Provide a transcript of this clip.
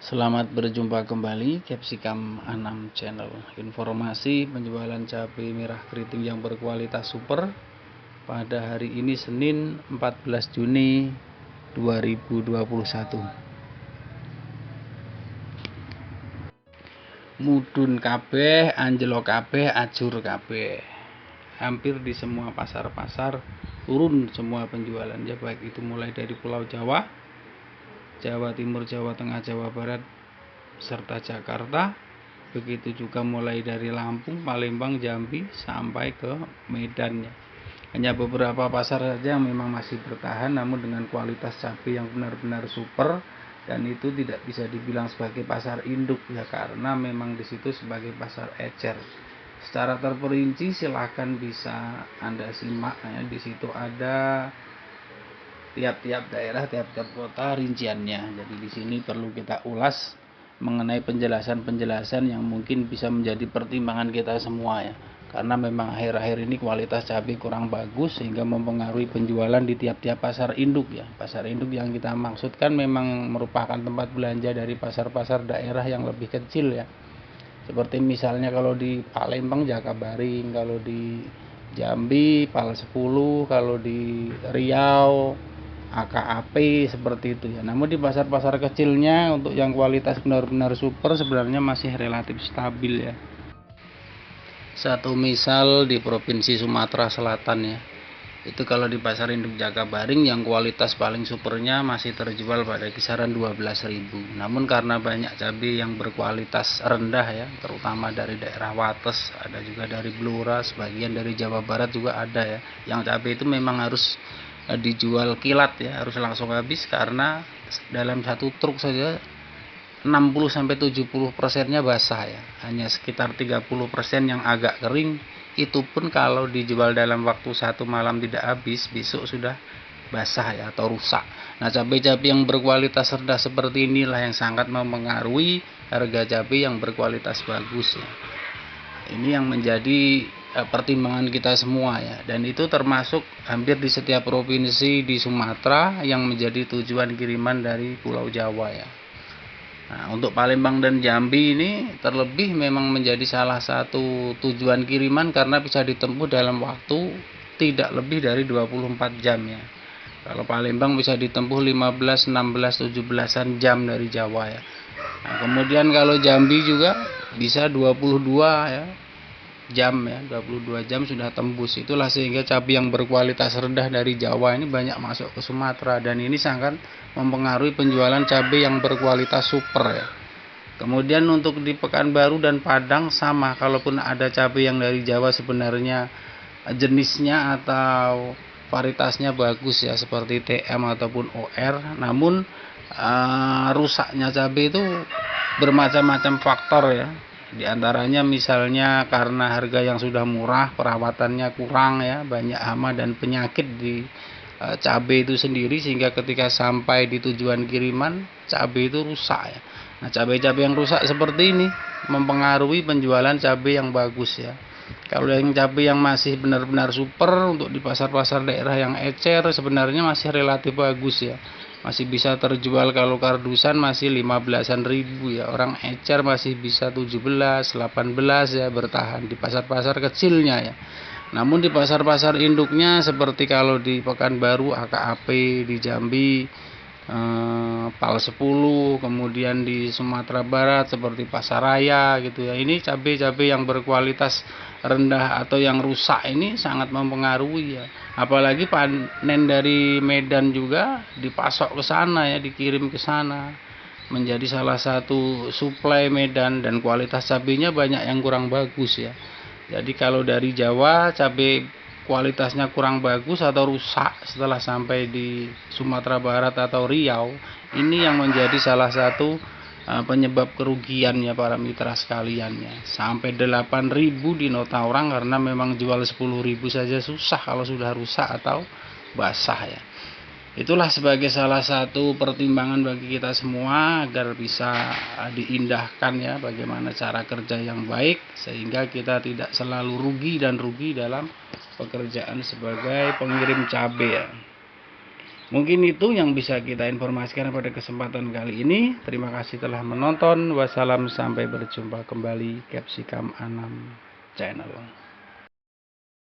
Selamat berjumpa kembali Capsicum Anam Channel. Informasi penjualan cabai merah keriting yang berkualitas super pada hari ini Senin 14 Juni 2021. Mudhun kabeh, anjlok kabeh, ajur kabeh. Hampir di semua pasar-pasar turun semua penjualannya, baik itu mulai dari Pulau Jawa, Jawa Timur, Jawa Tengah, Jawa Barat, serta Jakarta. Begitu juga mulai dari Lampung, Palembang, Jambi, sampai ke Medan. Hanya beberapa pasar saja yang memang masih bertahan, namun dengan kualitas cabai yang benar-benar super, dan itu tidak bisa dibilang sebagai pasar induk ya, karena memang di situ sebagai pasar ecer. Secara terperinci silahkan bisa Anda simak ya, di situ ada tiap-tiap daerah, tiap-tiap kota rinciannya. Jadi di sini perlu kita ulas mengenai penjelasan-penjelasan yang mungkin bisa menjadi pertimbangan kita semua ya. Karena memang akhir-akhir ini kualitas cabai kurang bagus sehingga mempengaruhi penjualan di tiap-tiap pasar induk ya. Pasar induk yang kita maksudkan memang merupakan tempat belanja dari pasar-pasar daerah yang lebih kecil ya. Seperti misalnya kalau di Palembang Jakabaring, kalau di Jambi Pal 10, kalau di Riau AKAP, seperti itu ya. Namun di pasar-pasar kecilnya untuk yang kualitas benar-benar super sebenarnya masih relatif stabil ya. Satu misal di Provinsi Sumatera Selatan ya, itu kalau di pasar induk Jakabaring yang kualitas paling supernya masih terjual pada kisaran 12.000. Namun karena banyak cabai yang berkualitas rendah ya, terutama dari daerah Wates, ada juga dari Blora, sebagian dari Jawa Barat juga ada ya, yang cabai itu memang harus dijual kilat ya, harus langsung habis karena dalam satu truk saja 60-70%-nya basah ya, hanya sekitar 30% yang agak kering. Itu pun kalau dijual dalam waktu satu malam tidak habis, besok sudah basah ya atau rusak. Nah, cabai-cabai yang berkualitas rendah seperti inilah yang sangat mempengaruhi harga cabai yang berkualitas bagus ya. Ini yang menjadi pertimbangan kita semua ya, dan itu termasuk hampir di setiap provinsi di Sumatera yang menjadi tujuan kiriman dari Pulau Jawa ya. Nah, untuk Palembang dan Jambi ini terlebih memang menjadi salah satu tujuan kiriman karena bisa ditempuh dalam waktu tidak lebih dari 24 jam ya. Kalau Palembang bisa ditempuh 15, 16, 17-an jam dari Jawa ya. Nah, kemudian kalau Jambi juga bisa 22 ya jam ya, 22 jam sudah tembus. Itulah sehingga cabai yang berkualitas rendah dari Jawa ini banyak masuk ke Sumatera, dan ini sangat mempengaruhi penjualan cabai yang berkualitas super ya. Kemudian untuk di Pekanbaru dan Padang sama, kalaupun ada cabai yang dari Jawa sebenarnya jenisnya atau varietasnya bagus ya, seperti TM ataupun OR, namun rusaknya cabai itu bermacam-macam faktor ya. Di antaranya misalnya karena harga yang sudah murah, perawatannya kurang ya, banyak hama dan penyakit di cabai itu sendiri, sehingga ketika sampai di tujuan kiriman cabai itu rusak ya. Nah, cabai-cabai yang rusak seperti ini mempengaruhi penjualan cabai yang bagus ya. Kalau yang cabai yang masih benar-benar super untuk di pasar-pasar daerah yang ecer sebenarnya masih relatif bagus ya. Masih bisa terjual, kalau kardusan masih 15-an ribu ya. Orang ecer masih bisa 17, 18 ya, bertahan di pasar-pasar kecilnya ya. Namun di pasar-pasar induknya seperti kalau di Pekanbaru AKAP, di Jambi Pal 10, kemudian di Sumatera Barat seperti Pasaraya gitu ya. Ini cabai-cabai yang berkualitas rendah atau yang rusak ini sangat mempengaruhi ya. Apalagi panen dari Medan juga dipasok ke sana ya, dikirim ke sana. Menjadi salah satu suplai Medan, dan kualitas cabainya banyak yang kurang bagus ya. Jadi kalau dari Jawa cabai kualitasnya kurang bagus atau rusak setelah sampai di Sumatera Barat atau Riau, ini yang menjadi salah satu penyebab kerugian ya para mitra sekalian ya. Sampai 8.000 di nota orang karena memang jual 10.000 saja susah kalau sudah rusak atau basah ya. Itulah sebagai salah satu pertimbangan bagi kita semua agar bisa diindahkan ya bagaimana cara kerja yang baik, sehingga kita tidak selalu rugi dan rugi dalam pekerjaan sebagai pengirim cabai ya. Mungkin itu yang bisa kita informasikan pada kesempatan kali ini. Terima kasih telah menonton. Wassalam, sampai berjumpa kembali. Capsicum Anam Channel.